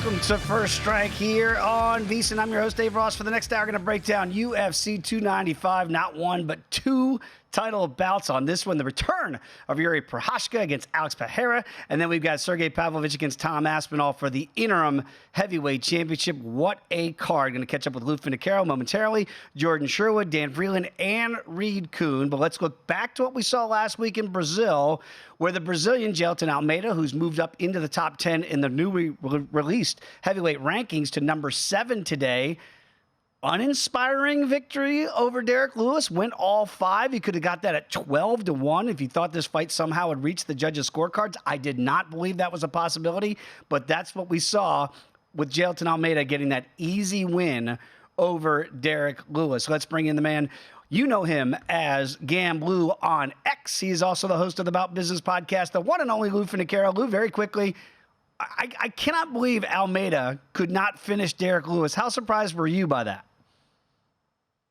Welcome to First Strike here on VSiN. I'm your host, Dave Ross. For the next hour, going to break down UFC 295, not one, but two title bouts on this one. The return of Jiri Prochazka against Alex Pereira. And then we've got Sergei Pavlovich against Tom Aspinall for the interim heavyweight championship. What a card. Going to catch up with Lou Finocchiaro momentarily, Jordan Sherwood, Dan Vreeland, and Reed Kuhn. But let's look back to what we saw last week in Brazil, where the Brazilian Jailton Almeida, who's moved up into the top 10 in the newly released heavyweight rankings to number 7 today. Uninspiring victory over Derek Lewis. Went all 5. He could have got that at 12-1 if you thought this fight somehow would reach the judges' scorecards. I did not believe that was a possibility, but that's what we saw with Jailton Almeida getting that easy win over Derek Lewis. Let's bring in the man. You know him as Gamblu on X. He is also the host of the About Business podcast, the one and only Lou Finocchiaro. Lou, very quickly, I cannot believe Almeida could not finish Derek Lewis. How surprised were you by that?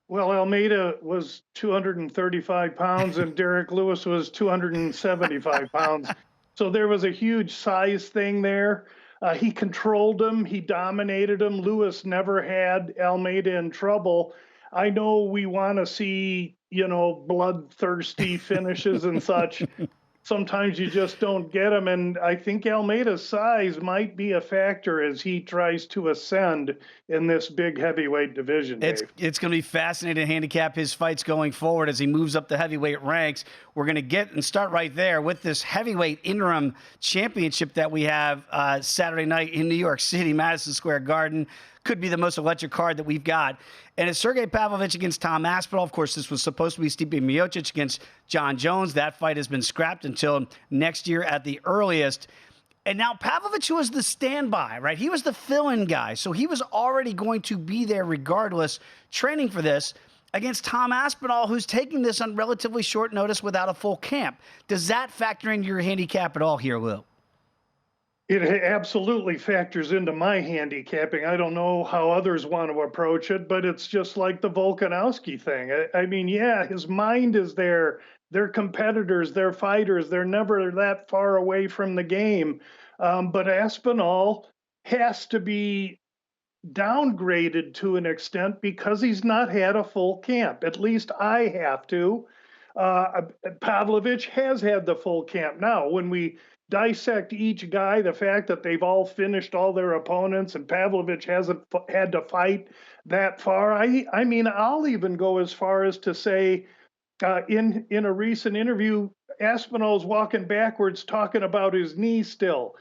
Well, Almeida was 235 pounds and Derek Lewis was 275 pounds. So there was a huge size thing there. He controlled him. He dominated him. Lewis never had Almeida in trouble. I know we want to see, bloodthirsty finishes and such. Sometimes you just don't get them. And I think Almeida's size might be a factor as he tries to ascend in this big heavyweight division. It's going to be fascinating to handicap his fights going forward as he moves up the heavyweight ranks. We're going to get and start right there with this heavyweight interim championship that we have Saturday night in New York City, Madison Square Garden. Could be the most electric card that we've got. And it's Sergei Pavlovich against Tom Aspinall. Of course, this was supposed to be Stipe Miocic against John Jones. That fight has been scrapped until next year at the earliest. And now Pavlovich was the standby, right? He was the fill-in guy. So he was already going to be there regardless, training for this against Tom Aspinall, who's taking this on relatively short notice without a full camp. Does that factor into your handicap at all here, Lou? It absolutely factors into my handicapping. I don't know how others want to approach it, but it's just like the Volkanovski thing. I mean, yeah, his mind is there. They're competitors. They're fighters. They're never that far away from the game. But Aspinall has to be downgraded to an extent because he's not had a full camp. At least I have to. Pavlovich has had the full camp. Now, when we dissect each guy, the fact that they've all finished all their opponents and Pavlovich hasn't had to fight that far. I mean, I'll even go as far as to say in a recent interview, Aspinall's walking backwards talking about his knee still.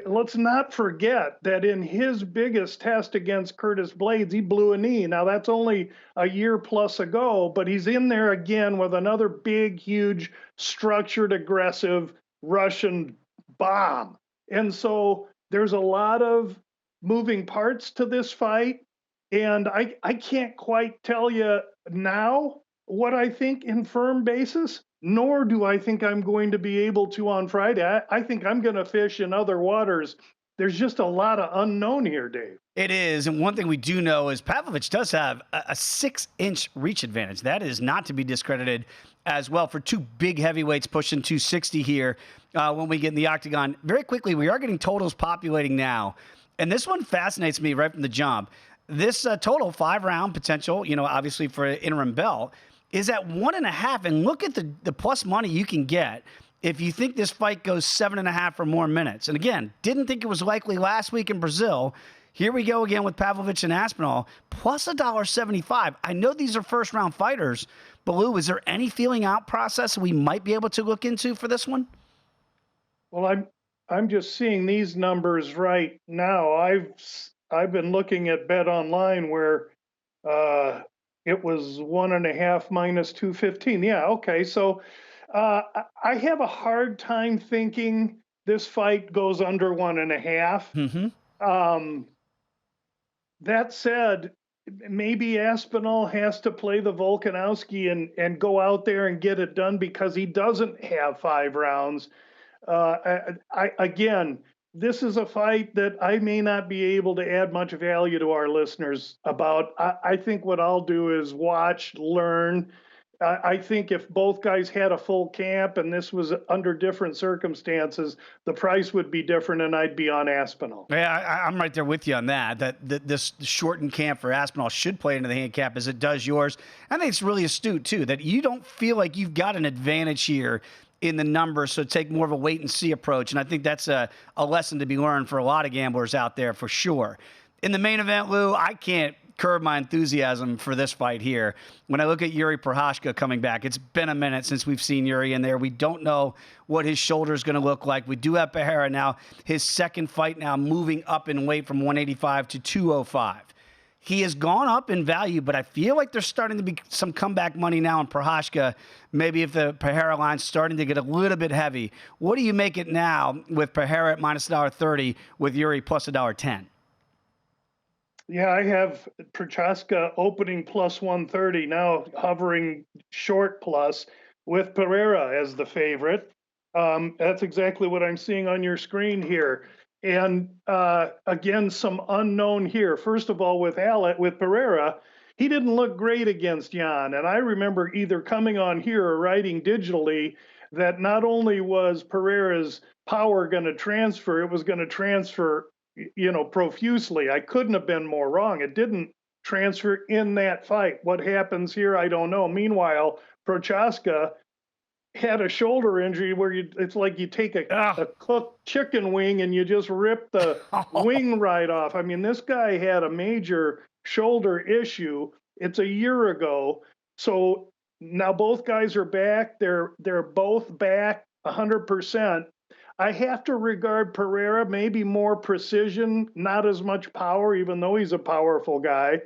Let's not forget that in his biggest test against Curtis Blades, he blew a knee. Now, that's only a year plus ago, but he's in there again with another big, huge, structured, aggressive Russian bomb. And so there's a lot of moving parts to this fight. And I can't quite tell you now what I think in firm basis, nor do I think I'm going to be able to on Friday. I think I'm going to fish in other waters. There's just a lot of unknown here, Dave. It is. And one thing we do know is Pavlovich does have a 6-inch reach advantage. That is not to be discredited as well for two big heavyweights pushing 260 here when we get in the octagon. Very quickly, we are getting totals populating now. And this one fascinates me right from the jump. This total 5-round potential, obviously for an interim belt, is at 1.5. And look at the plus money you can get if you think this fight goes 7.5 or more minutes. And again, didn't think it was likely last week in Brazil. Here we go again with Pavlovich and Aspinall, plus $1.75. I know these are first-round fighters, but Lou, is there any feeling out process we might be able to look into for this one? Well, I'm just seeing these numbers right now. I've been looking at Bet Online where it was 1.5 minus 215. Yeah, okay. So I have a hard time thinking this fight goes under 1.5. That said, maybe Aspinall has to play the Volkanovski and go out there and get it done because he doesn't have 5 rounds. Again, this is a fight that I may not be able to add much value to our listeners about. I think what I'll do is watch, learn, I think if both guys had a full camp and this was under different circumstances, the price would be different, and I'd be on Aspinall. Yeah, I'm right there with you on that. This shortened camp for Aspinall should play into the handicap as it does yours. I think it's really astute too that you don't feel like you've got an advantage here in the numbers, so take more of a wait and see approach. And I think that's a lesson to be learned for a lot of gamblers out there for sure. In the main event, Lou, I can't curb my enthusiasm for this fight here. When I look at Jiri Prochazka coming back, it's been a minute since we've seen Jiri in there. We don't know what his shoulder is going to look like. We do have Pereira now, his second fight now moving up in weight from 185 to 205. He has gone up in value, but I feel like there's starting to be some comeback money now in Prochazka. Maybe if the Pereira line's starting to get a little bit heavy. What do you make it now with Pereira at minus $1.30 with Jiri plus $1.10? Yeah, I have Prochaska opening plus 130, now hovering short plus with Pereira as the favorite. That's exactly what I'm seeing on your screen here. And again, some unknown here. First of all, with Pereira, he didn't look great against Jan. And I remember either coming on here or writing digitally that not only was Pereira's power going to transfer, it was going to transfer profusely. I couldn't have been more wrong. It didn't transfer in that fight. What happens here, I don't know. Meanwhile, Prochaska had a shoulder injury where it's like you take a cooked chicken wing and you just rip the wing right off. I mean, this guy had a major shoulder issue. It's a year ago. So now both guys are back. They're both back 100%. I have to regard Pereira maybe more precision, not as much power, even though he's a powerful guy.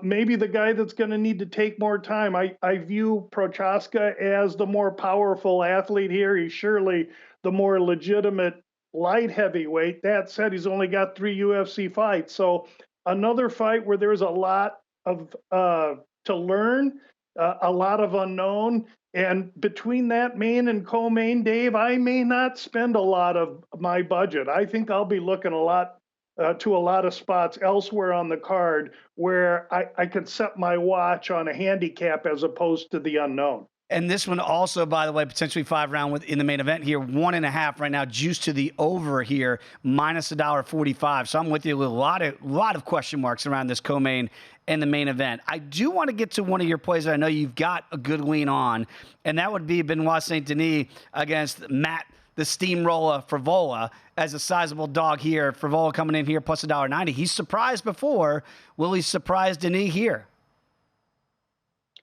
Maybe the guy that's going to need to take more time. I view Prochaska as the more powerful athlete here. He's surely the more legitimate light heavyweight. That said, he's only got 3 UFC fights. So another fight where there's a lot of to learn, a lot of unknown. And between that main and co-main, Dave, I may not spend a lot of my budget. I think I'll be looking to a lot of spots elsewhere on the card where I could set my watch on a handicap as opposed to the unknown. And this one also, by the way, potentially 5-round in the main event here, 1.5 right now, juiced to the over here, minus $1.45. So I'm with you. A lot of question marks around this co-main and the main event. I do want to get to one of your plays that I know you've got a good lean on, and that would be Benoit Saint Denis against Matt the Steamroller Frevola as a sizable dog here. Frevola coming in here plus $1.90. He's surprised before. Will he surprise Denis here?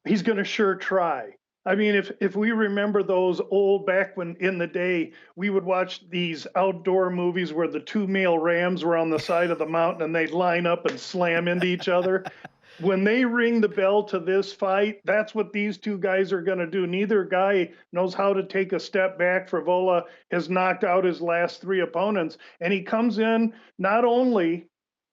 He's going to sure try. I mean, if we remember those old, back when in the day, we would watch these outdoor movies where the 2 male rams were on the side of the mountain and they'd line up and slam into each other. When they ring the bell to this fight, that's what these two guys are going to do. Neither guy knows how to take a step back. Frevola has knocked out his last 3 opponents, and he comes in not only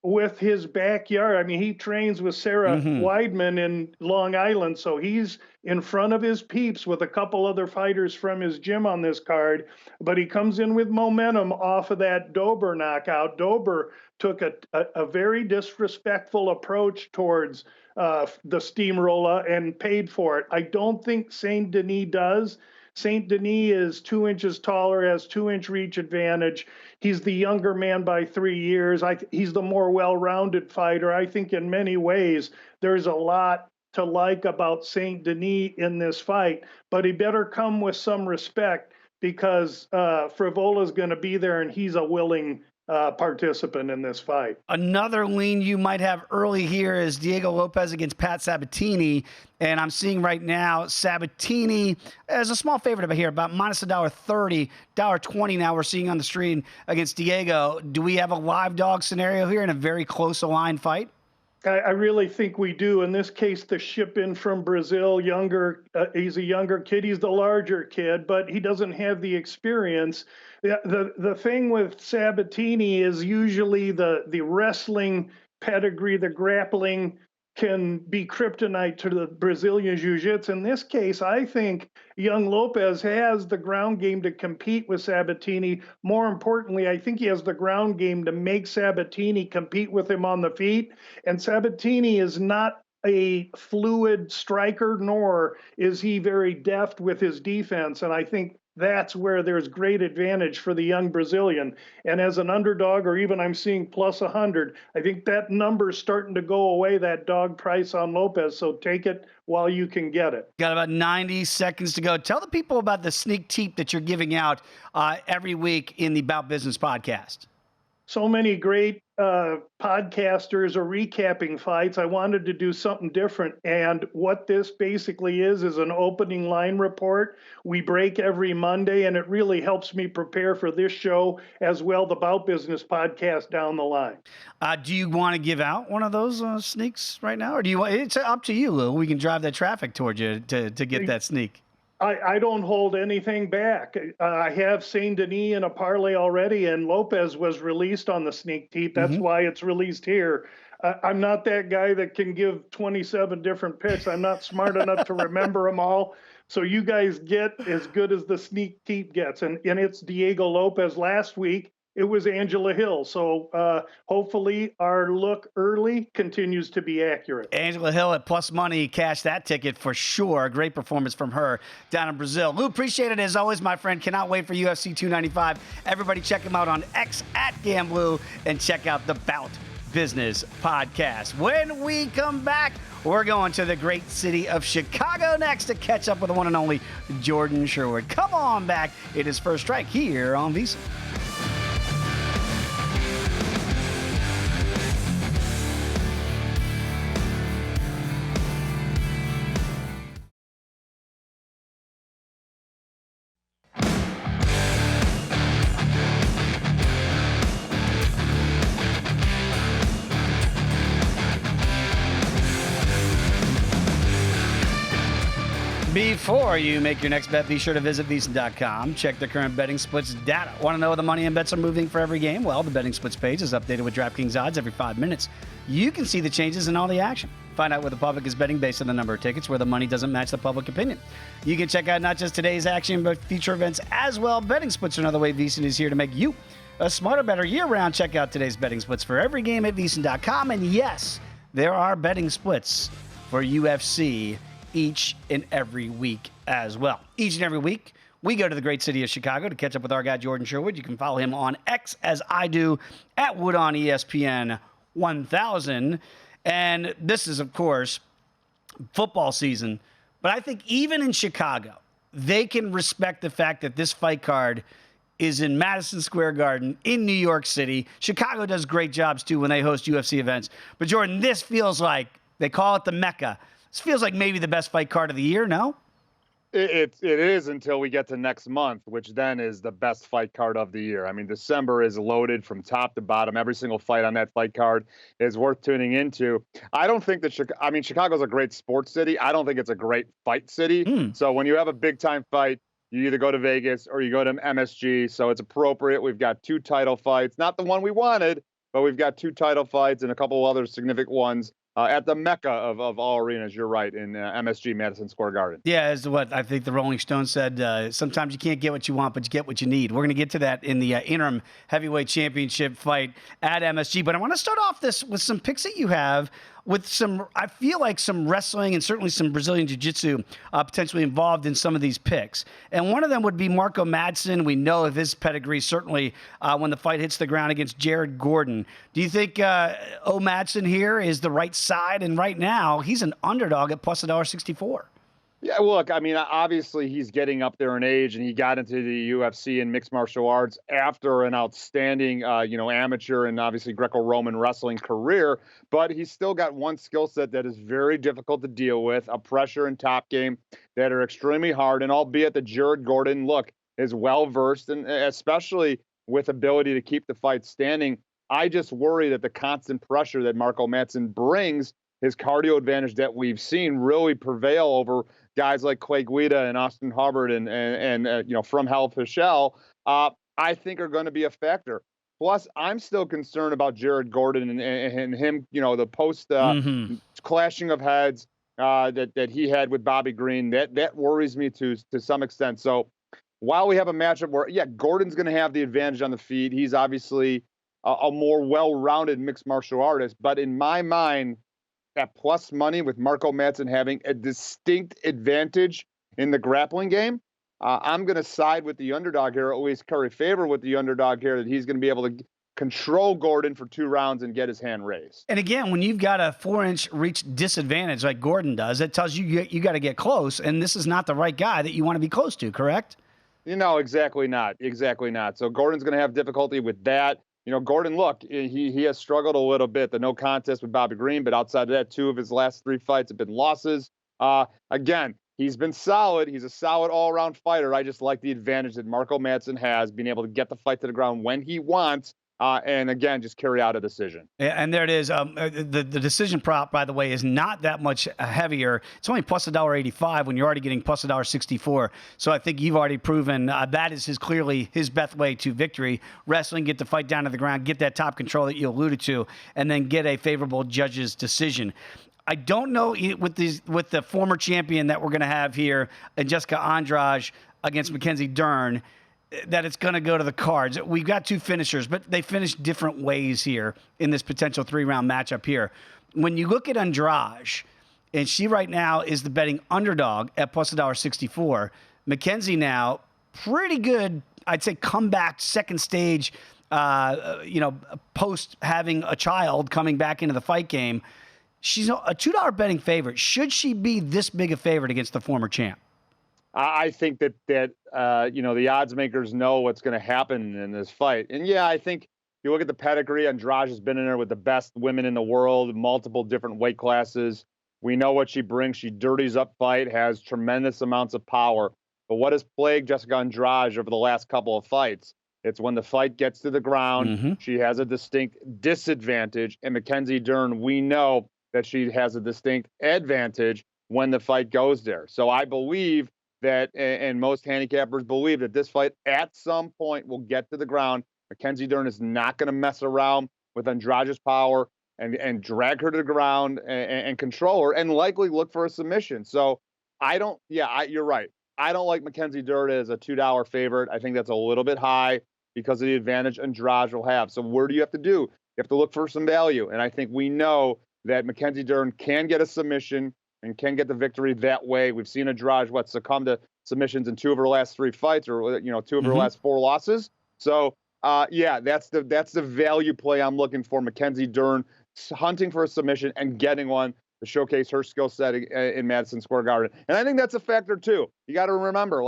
with his backyard. I mean, he trains with Sarah Weidman in Long Island, so he's in front of his peeps with a couple other fighters from his gym on this card. But he comes in with momentum off of that Dober knockout. Dober took a very disrespectful approach towards the steamroller and paid for it. I don't think Saint Denis does. Saint Denis is 2 inches taller, has 2-inch reach advantage. He's the younger man by 3 years. He's the more well-rounded fighter. I think in many ways there's a lot to like about Saint Denis in this fight, but he better come with some respect because Frivola's going to be there and he's a willing participant in this fight. Another lean you might have early here is Diego Lopez against Pat Sabatini. And I'm seeing right now Sabatini as a small favorite here, about minus $1.30, $1.20 now we're seeing on the screen against Diego. Do we have a live dog scenario here in a very close aligned fight? I really think we do. In this case, the ship in from Brazil, he's a younger kid. He's the larger kid, but he doesn't have the experience. The thing with Sabatini is usually the wrestling pedigree, the grappling can be kryptonite to the Brazilian jiu-jitsu. In this case, I think young Lopez has the ground game to compete with Sabatini. More importantly, I think he has the ground game to make Sabatini compete with him on the feet. And Sabatini is not a fluid striker, nor is he very deft with his defense. And I think that's where there's great advantage for the young Brazilian. And as an underdog, or even I'm seeing plus 100, I think that number's starting to go away, that dog price on Lopez. So take it while you can get it. Got about 90 seconds to go. Tell the people about the sneak teep that you're giving out every week in the About Business podcast. So many great podcasters are recapping fights. I wanted to do something different. And what this basically is an opening line report. We break every Monday, and it really helps me prepare for this show as well, the About Business podcast down the line. Do you want to give out one of those sneaks right now? Or do you want, it's up to you, Lou. We can drive that traffic towards you to get that sneak. I don't hold anything back. I have Saint Denis in a parlay already, and Lopez was released on the sneak teep. That's why it's released here. I'm not that guy that can give 27 different picks. I'm not smart enough to remember them all. So you guys get as good as the sneak teep gets. And it's Diego Lopez. Last week, it was Angela Hill. So hopefully our look early continues to be accurate. Angela Hill at plus money, cash that ticket for sure. Great performance from her down in Brazil. Lou, appreciate it as always, my friend. Cannot wait for UFC 295. Everybody check him out on X at Gamblou and check out the Bout Business podcast. When we come back, we're going to the great city of Chicago next to catch up with the one and only Jordan Sherwood. Come on back. It is First Strike here on VSiN. Before you make your next bet, be sure to visit VSiN.com. Check the current betting splits data. Want to know where the money and bets are moving for every game? Well, the betting splits page is updated with DraftKings odds every 5 minutes. You can see the changes in all the action. Find out where the public is betting based on the number of tickets, where the money doesn't match the public opinion. You can check out not just today's action, but future events as well. Betting splits are another way VSiN is here to make you a smarter, better year-round. Check out today's betting splits for every game at VSiN.com. And yes, there are betting splits for UFC each and every week as well. Each and every week, we go to the great city of Chicago to catch up with our guy, Jordan Sherwood. You can follow him on X, as I do, at Wood on ESPN 1000. And this is, of course, football season. But I think even in Chicago, they can respect the fact that this fight card is in Madison Square Garden in New York City. Chicago does great jobs, too, when they host UFC events. But, Jordan, this feels like, they call it the Mecca. This feels like maybe the best fight card of the year, no? It is until we get to next month, which then is the best fight card of the year. I mean, December is loaded from top to bottom. Every single fight on that fight card is worth tuning into. I don't think that Chicago's a great sports city. I don't think it's a great fight city. So when you have a big time fight, you either go to Vegas or you go to MSG. So it's appropriate. We've got 2 title fights, not the one we wanted, but we've got 2 title fights and a couple other significant ones. At the Mecca of all arenas, you're right, in MSG, Madison Square Garden. Yeah, as what I think the Rolling Stones said, sometimes you can't get what you want, but you get what you need. We're going to get to that in the interim heavyweight championship fight at MSG. But I want to start off this with some picks that you have with some, I feel like some wrestling and certainly some Brazilian Jiu-Jitsu potentially involved in some of these picks. And one of them would be Marco Madsen. We know of his pedigree, certainly when the fight hits the ground against Jared Gordon. Do you think Madsen here is the right side? And right now, he's an underdog at plus $1.64. Yeah, look, I mean, obviously he's getting up there in age, and he got into the UFC and mixed martial arts after an outstanding, amateur and obviously Greco-Roman wrestling career. But he's still got one skill set that is very difficult to deal with, a pressure and top game that are extremely hard. And albeit that Jared Gordon, look, is well-versed, and especially with ability to keep the fight standing, I just worry that the constant pressure that Marco Madsen brings, his cardio advantage that we've seen really prevail over guys like Clay Guida and Austin Hubbard and from Hell Pichel, I think are going to be a factor. Plus, I'm still concerned about Jared Gordon and him, the post clashing of heads that he had with Bobby Green. That worries me to some extent. So while we have a matchup where, Gordon's going to have the advantage on the feet, he's obviously a more well-rounded mixed martial artist. But in my mind, at plus money with Marco Madsen having a distinct advantage in the grappling game, I'm going to side with the underdog here, always curry favor with the underdog here, that he's going to be able to control Gordon for 2 rounds and get his hand raised. And again, when you've got a 4-inch reach disadvantage like Gordon does, it tells you got to get close, and this is not the right guy that you want to be close to, correct? Exactly not. Exactly not. So Gordon's going to have difficulty with that. Gordon, look, he has struggled a little bit. The no contest with Bobby Green, but outside of that, 2 of his last 3 fights have been losses. Again, he's been solid. He's a solid all-around fighter. I just like the advantage that Marco Madsen has, being able to get the fight to the ground when he wants. And again, just carry out a decision. Yeah, and there it is. The decision prop, by the way, is not that much heavier. It's only plus $1.85 when you're already getting plus $1.64. So I think you've already proven that is clearly his best way to victory. Wrestling, get the fight down to the ground, get that top control that you alluded to, and then get a favorable judge's decision. I don't know with the former champion that we're going to have here, Jessica Andrade against Mackenzie Dern, that it's going to go to the cards. We've got 2 finishers, but they finish different ways here in this potential 3-round matchup here. When you look at Andrade, and she right now is the betting underdog at plus $1.64. Mackenzie now, pretty good, I'd say, comeback second stage, post having a child coming back into the fight game. She's a $2 betting favorite. Should she be this big a favorite against the former champ? I think that the odds makers know what's going to happen in this fight. And yeah, I think you look at the pedigree, Andrade has been in there with the best women in the world, multiple different weight classes. We know what she brings. She dirties up fight, has tremendous amounts of power. But what has plagued Jessica Andrade over the last couple of fights? It's when the fight gets to the ground, she has a distinct disadvantage. And Mackenzie Dern, we know that she has a distinct advantage when the fight goes there. So I believe that, and most handicappers believe, that this fight at some point will get to the ground. Mackenzie Dern is not going to mess around with Andrade's power and drag her to the ground and control her and likely look for a submission. So you're right. I don't like Mackenzie Dern as a $2 favorite. I think that's a little bit high because of the advantage Andrade will have. So what do you have to do? You have to look for some value. And I think we know that Mackenzie Dern can get a submission and can get the victory that way. We've seen Andrade succumb to submissions in 2 of her last 3 fights, or 2 of her last 4 losses. So that's the value play I'm looking for. Mackenzie Dern hunting for a submission and getting one to showcase her skill set in Madison Square Garden. And I think that's a factor too. You got to remember,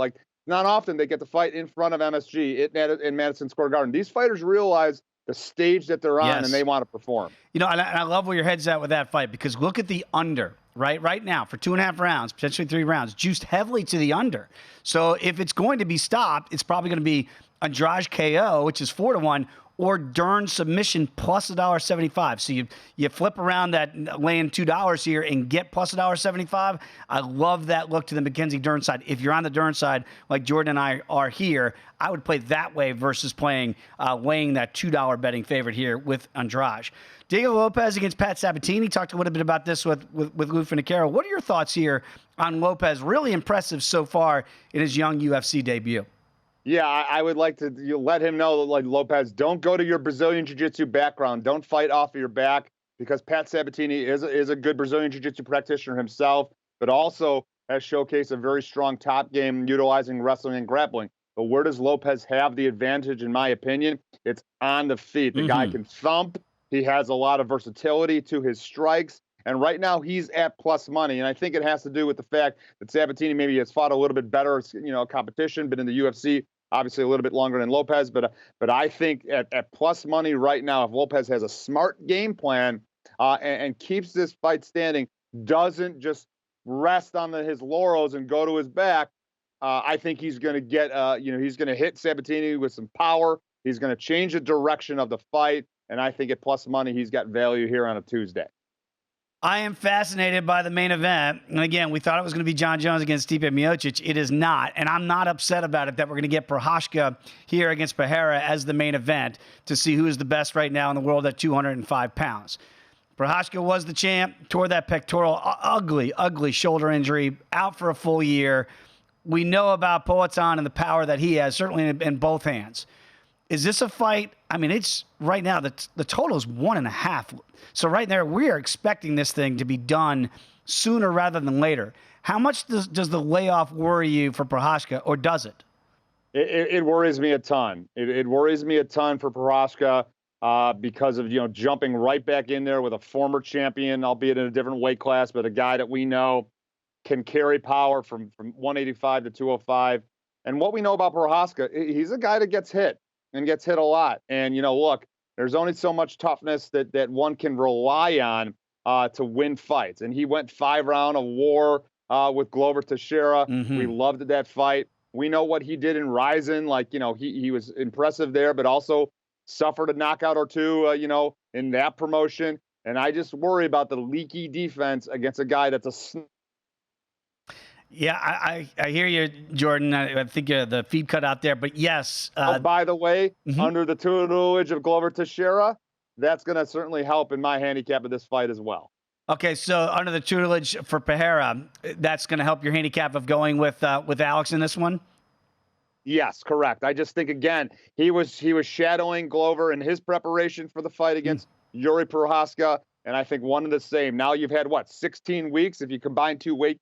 not often they get to fight in front of MSG in Madison Square Garden. These fighters realize the stage that they're on, and they want to perform. And I love where your head's at with that fight, because look at the under. Right now, for 2.5 rounds, potentially 3 rounds, juiced heavily to the under. So if it's going to be stopped, it's probably going to be Andrade KO, which is 4-1, or Dern submission plus $1.75. So you flip around that, laying $2 here and get plus $1.75. I love that look to the Mackenzie Dern side. If you're on the Dern side, like Jordan and I are here, I would play that way versus laying that $2 betting favorite here with Andrade. Diego Lopez against Pat Sabatini. Talked a little bit about this with Lou Finocchiaro. What are your thoughts here on Lopez? Really impressive so far in his young UFC debut. Yeah, I would like to let him know, Lopez, don't go to your Brazilian Jiu-Jitsu background. Don't fight off of your back, because Pat Sabatini is a good Brazilian Jiu-Jitsu practitioner himself, but also has showcased a very strong top game utilizing wrestling and grappling. But where does Lopez have the advantage, in my opinion? It's on the feet. The guy can thump. He has a lot of versatility to his strikes. And right now he's at plus money. And I think it has to do with the fact that Sabatini maybe has fought a little bit better, competition, been in the UFC obviously a little bit longer than Lopez. But I think at plus money right now, if Lopez has a smart game plan and keeps this fight standing, doesn't just rest on his laurels and go to his back, I think he's going to get, he's going to hit Sabatini with some power. He's going to change the direction of the fight. And I think at plus money, he's got value here on a Tuesday. I am fascinated by the main event. And again, we thought it was going to be John Jones against Stipe Miocic. It is not. And I'm not upset about it that we're going to get Prochazka here against Pereira as the main event to see who is the best right now in the world at 205 pounds. Prochazka was the champ, tore that pectoral, ugly shoulder injury, out for a full year. We know about Poatan and the power that he has, certainly in both hands. Is this a fight? I mean, it's right now, the total is 1.5. So right there, we are expecting this thing to be done sooner rather than later. How much does the layoff worry you for Prochazka, or does it? It worries me a ton. It worries me a ton for Prochazka because of, jumping right back in there with a former champion, albeit in a different weight class, but a guy that we know can carry power from 185 to 205. And what we know about Prochazka, he's a guy that gets hit and gets hit a lot. And, look, there's only so much toughness that one can rely on to win fights. And he went 5-round of war with Glover Teixeira. Mm-hmm. We loved that fight. We know what he did in Ryzen. Like, he was impressive there, but also suffered a knockout or two, in that promotion. And I just worry about the leaky defense against a guy that's a Yeah, I hear you, Jordan. I think the feed cut out there, but yes. By the way, under the tutelage of Glover Teixeira, that's going to certainly help in my handicap of this fight as well. Okay, so under the tutelage for Pereira, that's going to help your handicap of going with Alex in this one? Yes, correct. I just think, again, he was shadowing Glover in his preparation for the fight against Jiri Prochazka. And I think one and the same. Now you've had 16 weeks if you combine two weight,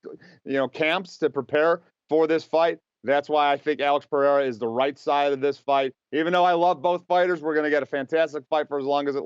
camps to prepare for this fight. That's why I think Alex Pereira is the right side of this fight. Even though I love both fighters, we're going to get a fantastic fight for as long as it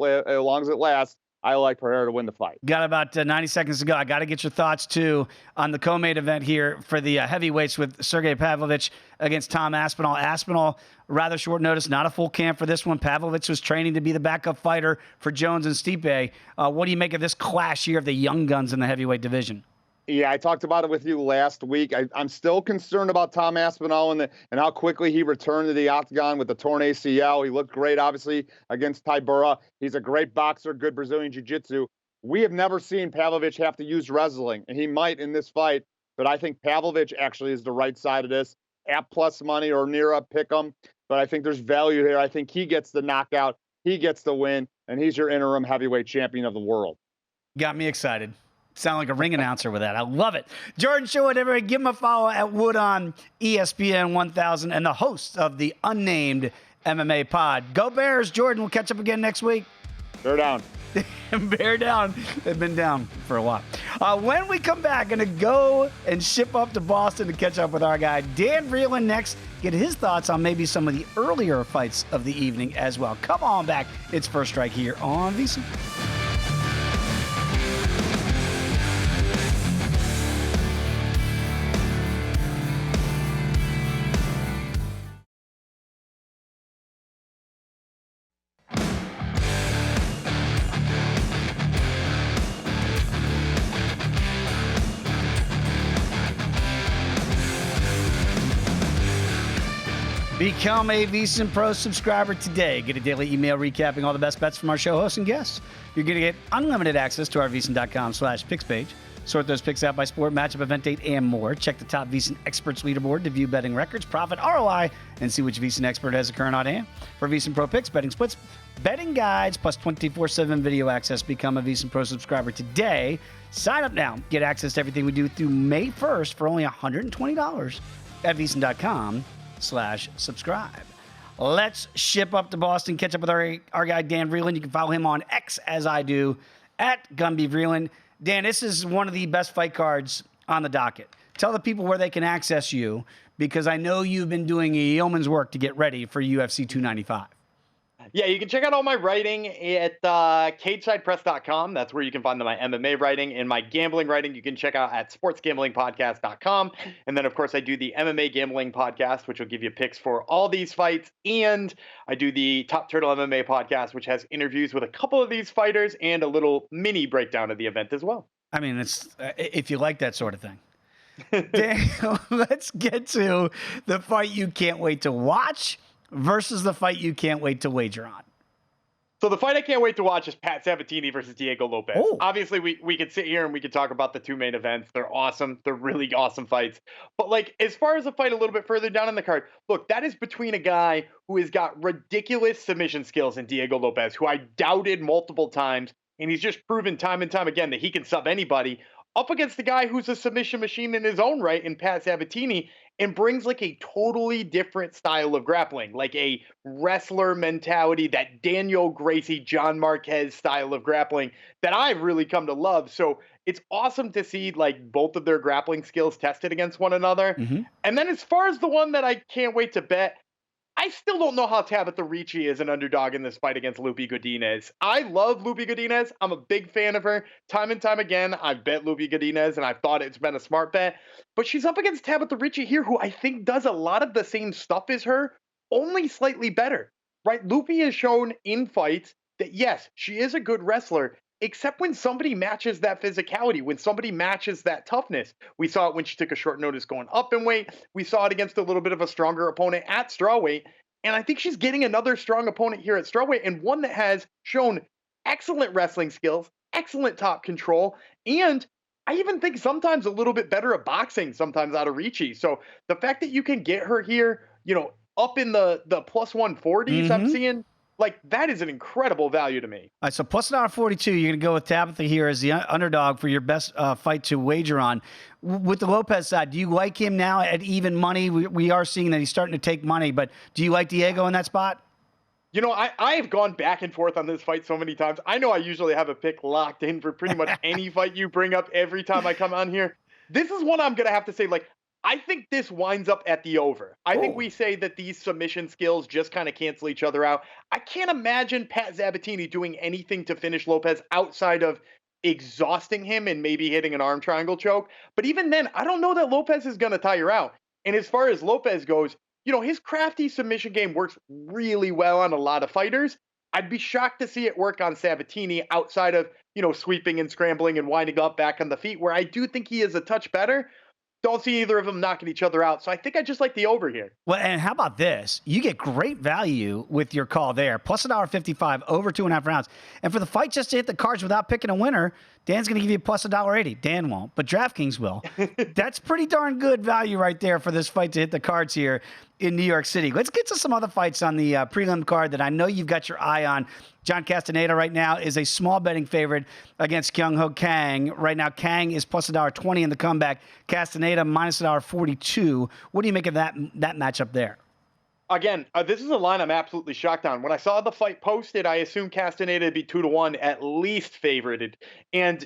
lasts. I like Pereira to win the fight. Got about 90 seconds to go. I got to get your thoughts, too, on the co-main event here for the heavyweights with Sergei Pavlovich against Tom Aspinall. Aspinall, rather short notice, not a full camp for this one. Pavlovich was training to be the backup fighter for Jones and Stipe. What do you make of this clash here of the young guns in the heavyweight division? Yeah, I talked about it with you last week. I'm still concerned about Tom Aspinall and how quickly he returned to the octagon with the torn ACL. He looked great, obviously, against Tybura. He's a great boxer, good Brazilian jiu-jitsu. We have never seen Pavlovich have to use wrestling, and he might in this fight, but I think Pavlovich actually is the right side of this. At plus money or near a pick 'em, but I think there's value here. I think he gets the knockout, he gets the win, and he's your interim heavyweight champion of the world. Got me excited. Sound like a ring announcer with that. I love it. Jordan Sherwood, everybody, give him a follow at Wood on ESPN 1000 and the host of the unnamed MMA pod. Go Bears, Jordan. We'll catch up again next week. Bear down. Bear down. They've been down for a while. When we come back, going to go and ship up to Boston to catch up with our guy, Dan Vreeland, next. Get his thoughts on maybe some of the earlier fights of the evening as well. Come on back. It's First Strike here on VSiN. Become a VSiN Pro subscriber today. Get a daily email recapping all the best bets from our show hosts and guests. You're going to get unlimited access to our VSiN.com/picks page. Sort those picks out by sport, matchup, event date, and more. Check the top VSiN experts leaderboard to view betting records, profit, ROI, and see which VSiN expert has a current on hand. For VSiN Pro picks, betting splits, betting guides, plus 24/7 video access. Become a VSiN Pro subscriber today. Sign up now. Get access to everything we do through May 1st for only $120 at VSiN.com/subscribe. Let's ship up to Boston, catch up with our guy Dan Vreeland. You can follow him on X as I do at Gumby Vreeland. Dan, this is one of the best fight cards on the docket. Tell the people where they can access you, because I know you've been doing a yeoman's work to get ready for UFC 295. Yeah, you can check out all my writing at cagesidepress.com. That's where you can find my MMA writing, and my gambling writing you can check out at sportsgamblingpodcast.com. And then, of course, I do the MMA Gambling Podcast, which will give you picks for all these fights. And I do the Top Turtle MMA Podcast, which has interviews with a couple of these fighters and a little mini breakdown of the event as well. I mean, it's if you like that sort of thing. Dan, let's get to the fight you can't wait to watch versus the fight you can't wait to wager on. So the fight I can't wait to watch is Pat Sabatini versus Diego Lopez. Oh. Obviously, we could sit here and we could talk about the two main events. They're awesome. They're really awesome fights. But, like, as far as the fight a little bit further down in the card, look, that is between a guy who has got ridiculous submission skills in Diego Lopez, who I doubted multiple times, and he's just proven time and time again that he can sub anybody, up against the guy who's a submission machine in his own right in Pat Sabatini and brings like a totally different style of grappling, like a wrestler mentality, that Daniel Gracie, John Marquez style of grappling that I've really come to love. So it's awesome to see like both of their grappling skills tested against one another. Mm-hmm. And then as far as the one that I can't wait to bet, I still don't know how Tabitha Ricci is an underdog in this fight against Lupi Godinez. I love Lupi Godinez. I'm a big fan of her. Time and time again, I've bet Lupi Godinez, and I've thought it's been a smart bet. But she's up against Tabitha Ricci here, who I think does a lot of the same stuff as her, only slightly better. Right? Lupi has shown in fights that, yes, she is a good wrestler, except when somebody matches that physicality, when somebody matches that toughness. We saw it when she took a short notice going up in weight. We saw it against a little bit of a stronger opponent at strawweight. And I think she's getting another strong opponent here at strawweight, and one that has shown excellent wrestling skills, excellent top control, and I even think sometimes a little bit better at boxing sometimes out of Ricci. So the fact that you can get her here, up in the plus 140s, I'm seeing, like, that is an incredible value to me. All right, so plus $1.42, you're going to go with Tabitha here as the underdog for your best fight to wager on. With the Lopez side, do you like him now at even money? We are seeing that he's starting to take money, but do you like Diego in that spot? I have gone back and forth on this fight so many times. I know I usually have a pick locked in for pretty much any fight you bring up every time I come on here. This is one I'm going to have to say, like, I think this winds up at the over. I think we say that these submission skills just kind of cancel each other out. I can't imagine Pat Sabatini doing anything to finish Lopez outside of exhausting him and maybe hitting an arm triangle choke. But even then, I don't know that Lopez is going to tire out. And as far as Lopez goes, his crafty submission game works really well on a lot of fighters. I'd be shocked to see it work on Sabatini outside of, sweeping and scrambling and winding up back on the feet, where I do think he is a touch better. Don't see either of them knocking each other out. So I think I just like the over here. Well, and how about this? You get great value with your call there. Plus $1.55, over 2.5 rounds. And for the fight just to hit the cards without picking a winner, Dan's going to give you plus $1.80. Dan won't, but DraftKings will. That's pretty darn good value right there for this fight to hit the cards here in New York City. Let's get to some other fights on the prelim card that I know you've got your eye on. John Castaneda right now is a small betting favorite against Kyung-Ho Kang. Right now, Kang is plus $1.20 in the comeback. Castaneda minus $1.42. What do you make of that matchup there? Again, this is a line I'm absolutely shocked on. When I saw the fight posted, I assumed Castaneda would be 2-1 at least favorited. And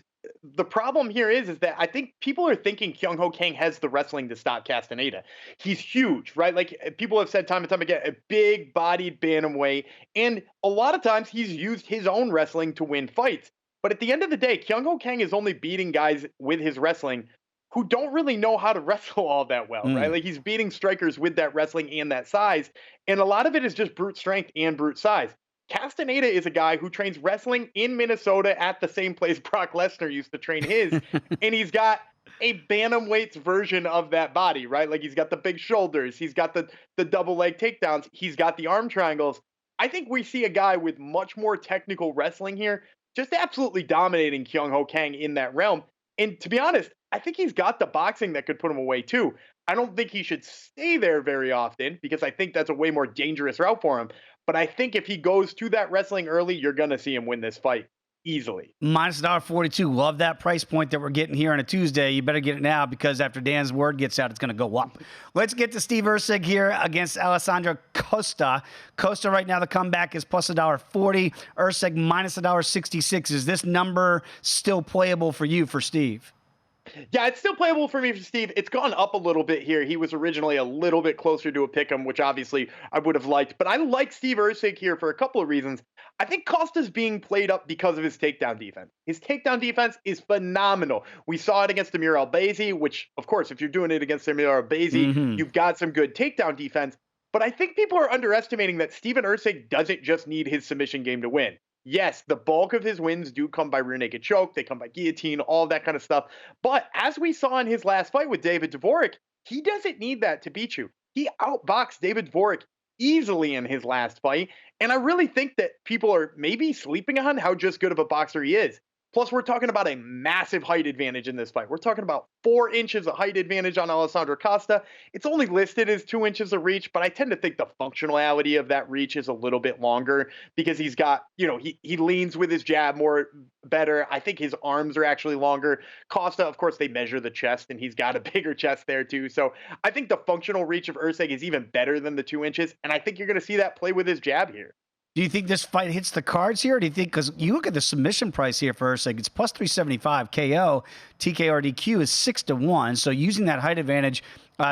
the problem here is that I think people are thinking Kyung-Ho Kang has the wrestling to stop Castaneda. He's huge, right? Like people have said time and time again, a big-bodied bantamweight. And a lot of times he's used his own wrestling to win fights. But at the end of the day, Kyung-Ho Kang is only beating guys with his wrestling who don't really know how to wrestle all that well, right? Like he's beating strikers with that wrestling and that size. And a lot of it is just brute strength and brute size. Castaneda is a guy who trains wrestling in Minnesota at the same place Brock Lesnar used to train his. And he's got a bantamweight's version of that body, right? Like he's got the big shoulders. He's got the double leg takedowns. He's got the arm triangles. I think we see a guy with much more technical wrestling here, just absolutely dominating Kyung-Ho Kang in that realm. And to be honest, I think he's got the boxing that could put him away too. I don't think he should stay there very often because I think that's a way more dangerous route for him. But I think if he goes to that wrestling early, you're going to see him win this fight easily. Minus $1.42. Love that price point that we're getting here on a Tuesday. You better get it now because after Dan's word gets out, it's going to go up. Let's get to Steve Erceg here against Alessandro Costa. Costa right now, the comeback is plus $1.40. Erceg minus $1.66. Is this number still playable for you, for Steve? Yeah, it's still playable for me, for Steve. It's gone up a little bit here. He was originally a little bit closer to a pick'em, which obviously I would have liked. But I like Steve Erceg here for a couple of reasons. I think Costa's being played up because of his takedown defense. His takedown defense is phenomenal. We saw it against Amir Albazi, which, of course, if you're doing it against Amir Albazi, you've got some good takedown defense. But I think people are underestimating that Steven Erceg doesn't just need his submission game to win. Yes, the bulk of his wins do come by rear naked choke. They come by guillotine, all that kind of stuff. But as we saw in his last fight with David Dvorak, he doesn't need that to beat you. He outboxed David Dvorak easily in his last fight. And I really think that people are maybe sleeping on how just good of a boxer he is. Plus, we're talking about a massive height advantage in this fight. We're talking about 4 inches of height advantage on Alessandro Costa. It's only listed as 2 inches of reach, but I tend to think the functionality of that reach is a little bit longer because he's got, he leans with his jab more better. I think his arms are actually longer. Costa, of course, they measure the chest, and he's got a bigger chest there too. So I think the functional reach of Usyk is even better than the 2 inches, and I think you're going to see that play with his jab here. Do you think this fight hits the cards here? Or do you think, because you look at the submission price here for Usyk, it's plus 375 KO, TKRDQ is 6-1. So using that height advantage,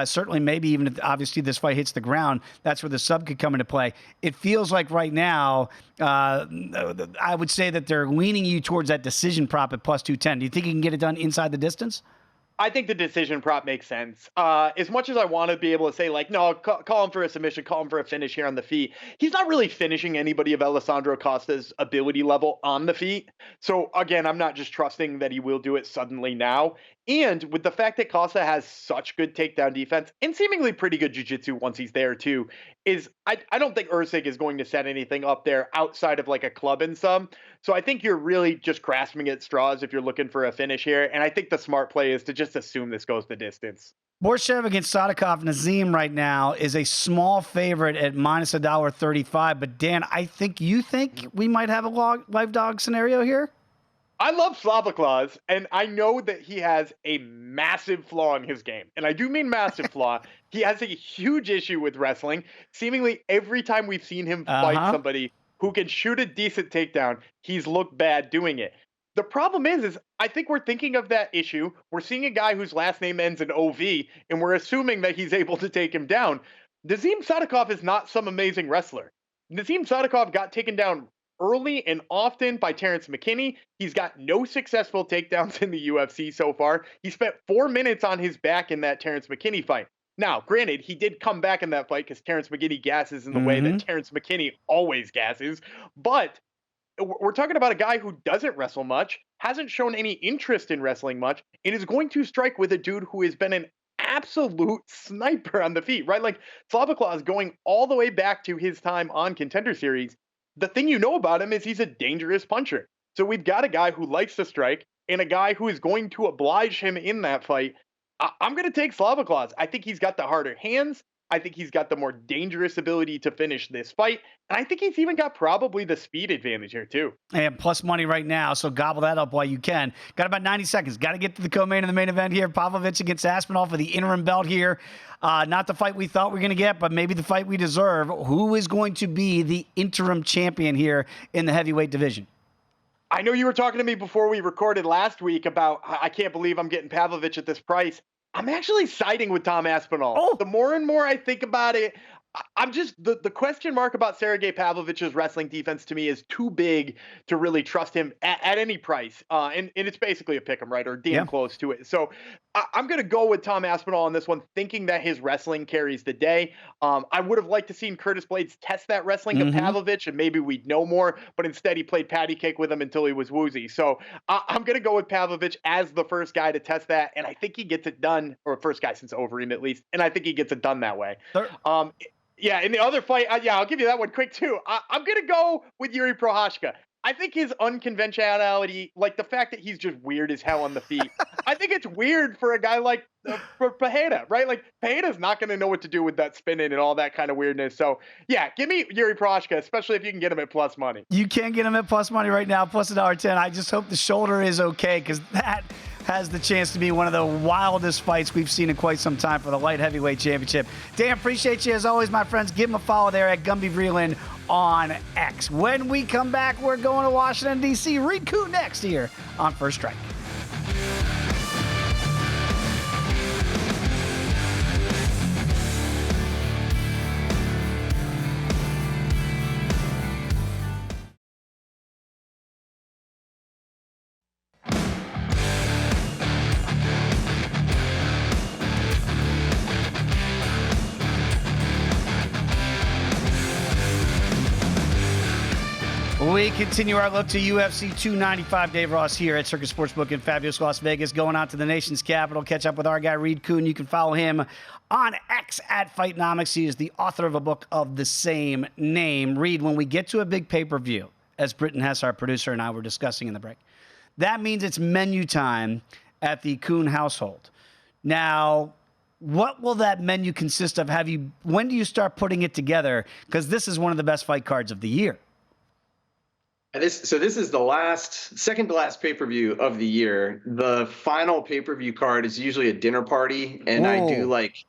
certainly maybe even if obviously this fight hits the ground, that's where the sub could come into play. It feels like right now, I would say that they're leaning you towards that decision prop at plus 210. Do you think you can get it done inside the distance? I think the decision prop makes sense. As much as I want to be able to say, like, no, call him for a submission, call him for a finish here on the feet, he's not really finishing anybody of Alessandro Costa's ability level on the feet. So, again, I'm not just trusting that he will do it suddenly now. And with the fact that Costa has such good takedown defense and seemingly pretty good jiu-jitsu once he's there too, I don't think Usyk is going to set anything up there outside of like a club and some. So I think you're really just grasping at straws if you're looking for a finish here. And I think the smart play is to just assume this goes the distance. Borshev against Sadikov. Nazim right now is a small favorite at minus $1.35. But Dan, you think we might have a live dog scenario here? I love Slavoclaws, and I know that he has a massive flaw in his game. And I do mean massive flaw. He has a huge issue with wrestling. Seemingly every time we've seen him fight somebody who can shoot a decent takedown, he's looked bad doing it. The problem is I think we're thinking of that issue. We're seeing a guy whose last name ends in OV, and we're assuming that he's able to take him down. Nazim Sadikov is not some amazing wrestler. Nazim Sadikov got taken down early and often by Terrence McKinney. He's got no successful takedowns in the UFC so far. He spent 4 minutes on his back in that Terrence McKinney fight. Now, granted, he did come back in that fight because Terrence McKinney gasses in the way that Terrence McKinney always gasses. But we're talking about a guy who doesn't wrestle much, hasn't shown any interest in wrestling much, and is going to strike with a dude who has been an absolute sniper on the feet, right? Like Slavoclaw is going all the way back to his time on Contender Series. The thing you know about him is he's a dangerous puncher. So we've got a guy who likes to strike and a guy who is going to oblige him in that fight. I'm going to take Slavoclaw. I think he's got the harder hands. I think he's got the more dangerous ability to finish this fight. And I think he's even got probably the speed advantage here, too. And plus money right now, so gobble that up while you can. Got about 90 seconds. Got to get to the co-main of the main event here. Pavlovich against Aspinall for the interim belt here. Not the fight we thought we were going to get, but maybe the fight we deserve. Who is going to be the interim champion here in the heavyweight division? I know you were talking to me before we recorded last week about, I can't believe I'm getting Pavlovich at this price. I'm actually siding with Tom Aspinall. Oh. The more and more I think about it, I'm just, the question mark about Sergei Pavlovich's wrestling defense to me is too big to really trust him at any price. And it's basically a pick 'em, right? Or damn close to it. So I'm going to go with Tom Aspinall on this one, thinking that his wrestling carries the day. I would have liked to seen Curtis Blades test that wrestling of Pavlovich, and maybe we'd know more, but instead he played patty cake with him until he was woozy. So I'm going to go with Pavlovich as the first guy to test that, and I think he gets it done, or first guy since Overeem at least, and I think he gets it done that way. Sure. Yeah, in the other fight, I'll give you that one quick too. I'm going to go with Jiri Prochazka. I think his unconventionality, like the fact that he's just weird as hell on the feet, I think it's weird for a guy like for Pereira, right? Like Pereira's not going to know what to do with that spinning and all that kind of weirdness. So yeah, give me Jiri Prochazka, especially if you can get him at plus money. You can get him at plus money right now, plus $1.10. I just hope the shoulder is okay, because that has the chance to be one of the wildest fights we've seen in quite some time for the light heavyweight championship. Dan, appreciate you as always, my friends. Give him a follow there at Gumby Vreeland on X. When we come back, we're going to Washington, D.C. Reed Kuhn next here on First Strike. We continue our look to UFC 295. Dave Ross here at Circus Sportsbook in fabulous Las Vegas, going out to the nation's capital. Catch up with our guy, Reed Kuhn. You can follow him on X at Fightnomics. He is the author of a book of the same name. Reed, when we get to a big pay-per-view, as Britton Hess, our producer, and I were discussing in the break, That means it's menu time at the Kuhn household. Now, what will that menu consist of? When do you start putting it together? Because this is one of the best fight cards of the year. This is the second to last pay-per-view of the year. The final pay-per-view card is usually a dinner party, and I do like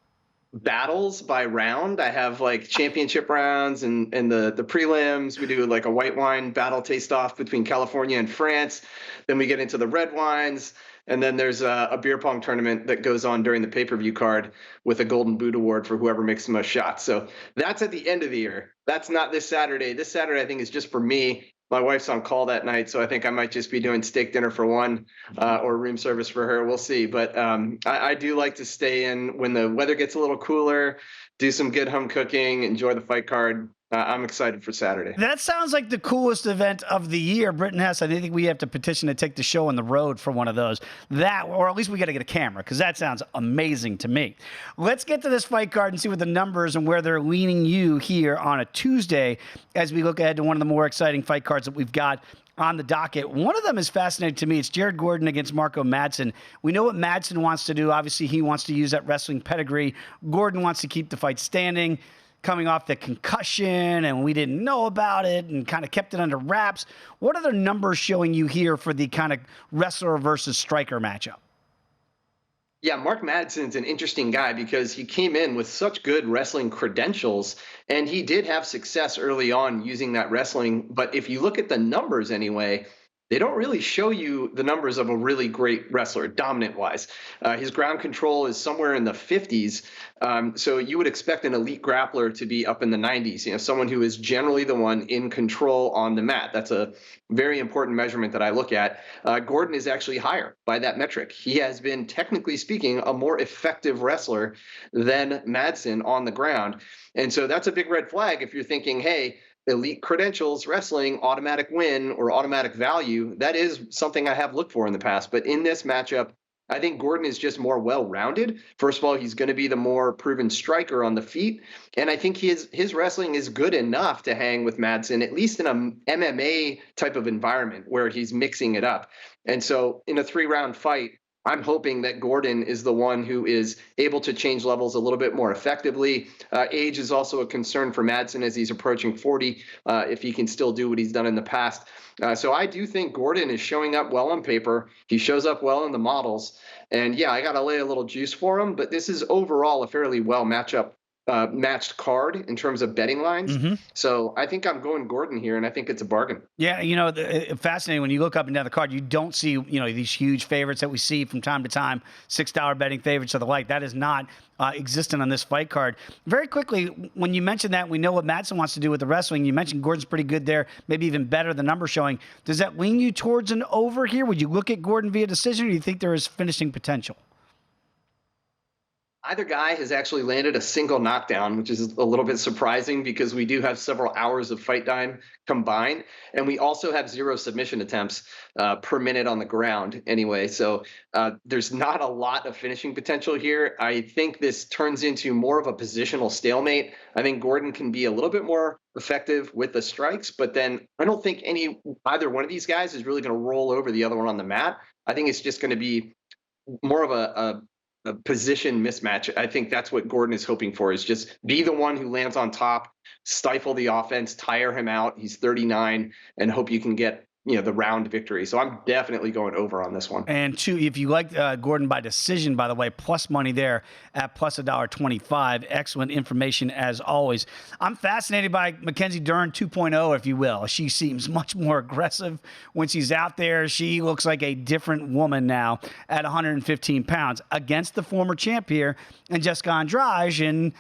battles by round. I have like championship rounds and the prelims. We do like a white wine battle taste-off between California and France. Then we get into the red wines. And then there's a beer pong tournament that goes on during the pay-per-view card with a Golden Boot Award for whoever makes the most shots. So that's at the end of the year. That's not this Saturday. This Saturday, I think, is just for me. My wife's on call that night, so I think I might just be doing steak dinner for one or room service for her. We'll see. But I do like to stay in when the weather gets a little cooler, do some good home cooking, enjoy the fight card. I'm excited for Saturday. That sounds like the coolest event of the year. Britton Hess, I think we have to petition to take the show on the road for one of those. Or at least we got to get a camera, because that sounds amazing to me. Let's get to this fight card and see what the numbers and where they're leaning you here on a Tuesday as we look ahead to one of the more exciting fight cards that we've got on the docket. One of them is fascinating to me. It's Jared Gordon against Marco Madsen. We know what Madsen wants to do. Obviously, he wants to use that wrestling pedigree. Gordon wants to keep the fight standing, coming off the concussion, and we didn't know about it and kind of kept it under wraps. What are the numbers showing you here for the kind of wrestler versus striker matchup? Yeah, Mark Madsen's an interesting guy because he came in with such good wrestling credentials, and he did have success early on using that wrestling. But if you look at the numbers anyway, they don't really show you the numbers of a really great wrestler, dominant-wise. His ground control is somewhere in the 50s, so you would expect an elite grappler to be up in the 90s, someone who is generally the one in control on the mat. That's a very important measurement that I look at. Gordon is actually higher by that metric. He has been, technically speaking, a more effective wrestler than Madsen on the ground. And so that's a big red flag if you're thinking, hey, elite credentials, wrestling, automatic win or automatic value. That is something I have looked for in the past. But in this matchup, I think Gordon is just more well-rounded. First of all, he's going to be the more proven striker on the feet. And I think his wrestling is good enough to hang with Madsen, at least in an MMA type of environment where he's mixing it up. And so in a 3-round fight, I'm hoping that Gordon is the one who is able to change levels a little bit more effectively. Age is also a concern for Madsen as he's approaching 40, if he can still do what he's done in the past. So I do think Gordon is showing up well on paper. He shows up well in the models. And yeah, I got to lay a little juice for him, but this is overall a fairly well matched card in terms of betting lines. Mm-hmm. So I think I'm going Gordon here, and I think it's a bargain. Yeah, fascinating. When you look up and down the card, you don't see, these huge favorites that we see from time to time, $6 betting favorites or the like. That is not existent on this fight card. Very quickly, when you mentioned that, we know what Madsen wants to do with the wrestling. You mentioned Gordon's pretty good there, maybe even better, the number showing. Does that lean you towards an over here? Would you look at Gordon via decision, or do you think there is finishing potential? Either guy has actually landed a single knockdown, which is a little bit surprising because we do have several hours of fight time combined. And we also have 0 submission attempts per minute on the ground anyway. So there's not a lot of finishing potential here. I think this turns into more of a positional stalemate. I think Gordon can be a little bit more effective with the strikes, but then I don't think either one of these guys is really going to roll over the other one on the mat. I think it's just going to be more of a position mismatch. I think that's what Gordon is hoping for, is just be the one who lands on top, stifle the offense, tire him out. He's 39, and hope you can get the round victory. So I'm definitely going over on this one. And two, if you like Gordon by decision, by the way, plus money there at plus $1.25. Excellent information as always. I'm fascinated by Mackenzie Dern 2.0, if you will. She seems much more aggressive when she's out there. She looks like a different woman now at 115 pounds against the former champ here and Jessica Andrade. And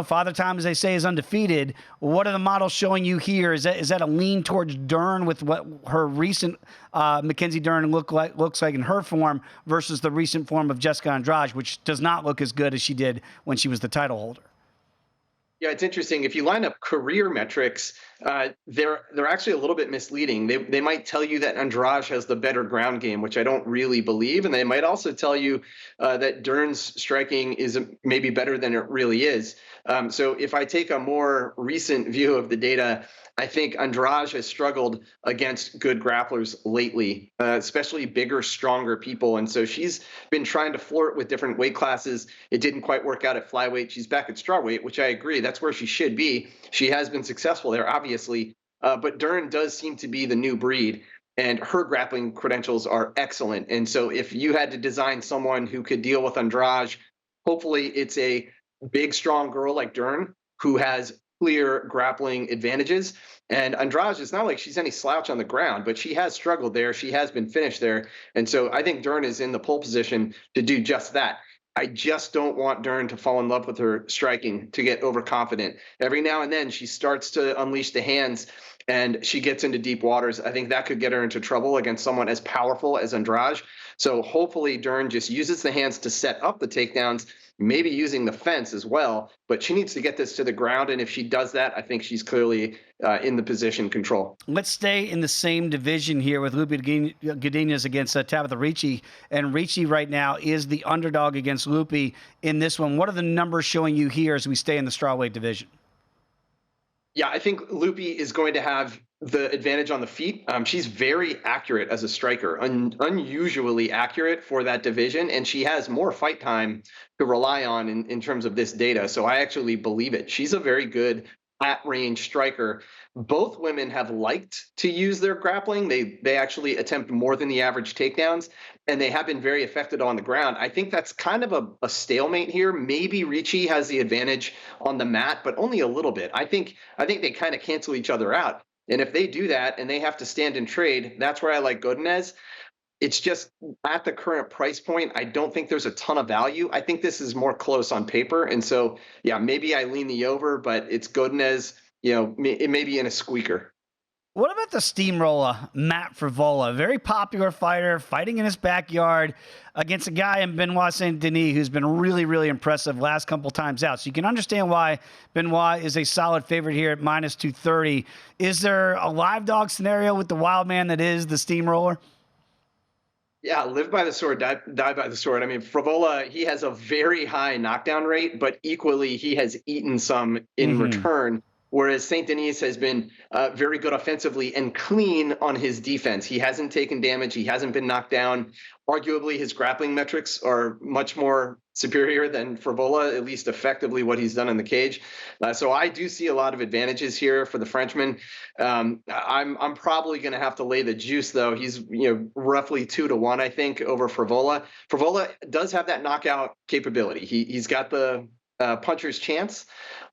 Father Time, as they say, is undefeated. What are the models showing you here? Is that a lean towards Dern with what her recent Mackenzie Dern looks like in her form versus the recent form of Jessica Andrade, which does not look as good as she did when she was the title holder? Yeah, it's interesting. If you line up career metrics, they're actually a little bit misleading. They might tell you that Andrade has the better ground game, which I don't really believe, and they might also tell you that Dern's striking is maybe better than it really is. So if I take a more recent view of the data, I think Andrade has struggled against good grapplers lately, especially bigger, stronger people. And so she's been trying to flirt with different weight classes. It didn't quite work out at flyweight. She's back at strawweight, which I agree. That's where she should be. She has been successful there, obviously. But Dern does seem to be the new breed, and her grappling credentials are excellent. And so if you had to design someone who could deal with Andrade, hopefully it's a big, strong girl like Dern who has clear grappling advantages. And Andrade, it's not like she's any slouch on the ground, but she has struggled there. She has been finished there. And so I think Dern is in the pole position to do just that. I just don't want Dern to fall in love with her striking, to get overconfident. Every now and then she starts to unleash the hands and she gets into deep waters. I think that could get her into trouble against someone as powerful as Andrade. So hopefully Dern just uses the hands to set up the takedowns, maybe using the fence as well. But she needs to get this to the ground. And if she does that, I think she's clearly in the position control. Let's stay in the same division here with Lupi Godinez against Tabitha Ricci. And Ricci right now is the underdog against Lupi in this one. What are the numbers showing you here as we stay in the strawweight division? Yeah, I think Lupi is going to have the advantage on the feet. She's very accurate as a striker, unusually accurate for that division, and she has more fight time to rely on in terms of this data. So I actually believe it. She's a very good at-range striker. Both women have liked to use their grappling. They actually attempt more than the average takedowns, and they have been very effective on the ground. I think that's kind of a stalemate here. Maybe Ricci has the advantage on the mat, but only a little bit. I think they kind of cancel each other out. And if they do that and they have to stand and trade, that's where I like Godinez. It's just at the current price point, I don't think there's a ton of value. I think this is more close on paper. And so, yeah, maybe I lean the over, but it's Godinez, it may be in a squeaker. What about the steamroller, Matt Frevola? Very popular fighter, fighting in his backyard against a guy in Benoit Saint-Denis who's been really, really impressive last couple times out. So you can understand why Benoit is a solid favorite here at minus 230. Is there a live dog scenario with the wild man that is the steamroller? Yeah, live by the sword, die by the sword. I mean, Frevola, he has a very high knockdown rate, but equally he has eaten some in return. Whereas St. Denis has been very good offensively and clean on his defense. He hasn't taken damage. He hasn't been knocked down. Arguably, his grappling metrics are much more superior than Frevola, at least effectively what he's done in the cage. So I do see a lot of advantages here for the Frenchman. I'm probably going to have to lay the juice, though. He's roughly 2-1, I think, over Frevola. Frevola does have that knockout capability. He's got the puncher's chance.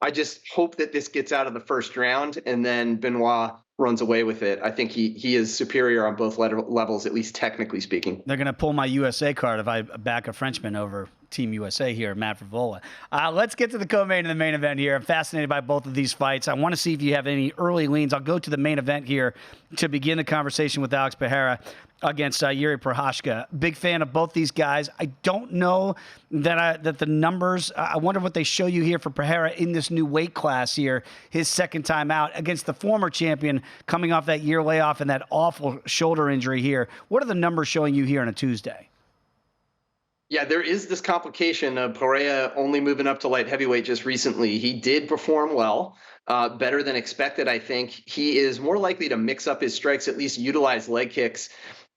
I just hope that this gets out of the first round and then Benoit runs away with it. I think he is superior on both levels, at least technically speaking. They're going to pull my USA card if I back a Frenchman over Team USA here, Matt Frevola. Let's get to the co-main and the main event here. I'm fascinated by both of these fights. I want to see if you have any early leans. I'll go to the main event here to begin the conversation with Alex Pereira against Jiri Prochazka. Big fan of both these guys. I don't know that the numbers, I wonder what they show you here for Pereira in this new weight class here, his second time out against the former champion coming off that year layoff and that awful shoulder injury here. What are the numbers showing you here on a Tuesday? Yeah, there is this complication of Pereira only moving up to light heavyweight just recently. He did perform well, better than expected, I think. He is more likely to mix up his strikes, at least utilize leg kicks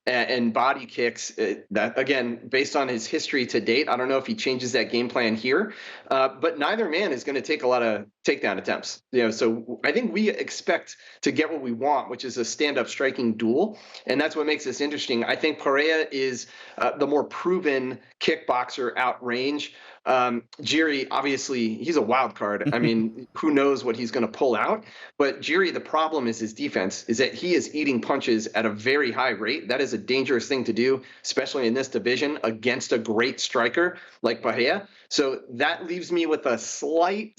and body kicks. That, again, based on his history to date, I don't know if he changes that game plan here, but neither man is going to take a lot of takedown attempts. So I think we expect to get what we want, which is a stand-up striking duel, and that's what makes this interesting. I think Pereira is the more proven kickboxer out range. Jiri, obviously, he's a wild card. I mean, who knows what he's going to pull out? But Jiri, the problem is his defense, is that he is eating punches at a very high rate. That is a dangerous thing to do, especially in this division against a great striker like Pereira. So that leaves me with a slight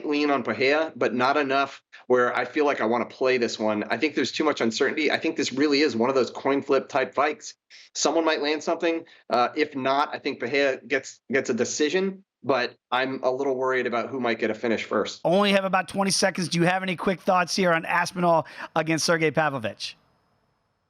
lean on Pereira, but not enough where I feel like I want to play this one. I think there's too much uncertainty. I think this really is one of those coin flip type fights. Someone might land something. If not, I think Pereira gets a decision. but I'm a little worried about who might get a finish first. Only have about 20 seconds. Do you have any quick thoughts here on Aspinall against Sergei Pavlovich?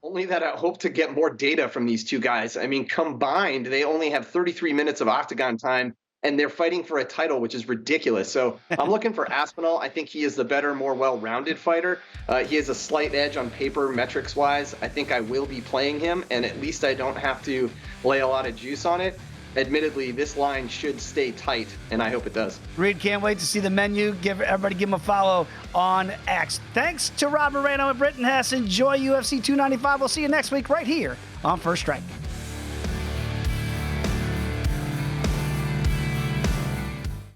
Only that I hope to get more data from these two guys. I mean, combined, they only have 33 minutes of octagon time, and they're fighting for a title, which is ridiculous. So I'm looking for Aspinall. I think he is the better, more well-rounded fighter. He has a slight edge on paper, metrics-wise. I think I will be playing him, and at least I don't have to lay a lot of juice on it. Admittedly, this line should stay tight, and I hope it does. Reed, can't wait to see the menu. Everybody give him a follow on X. Thanks to Rob Moreno and Britton Hess. Enjoy UFC 295. We'll see you next week right here on First Strike.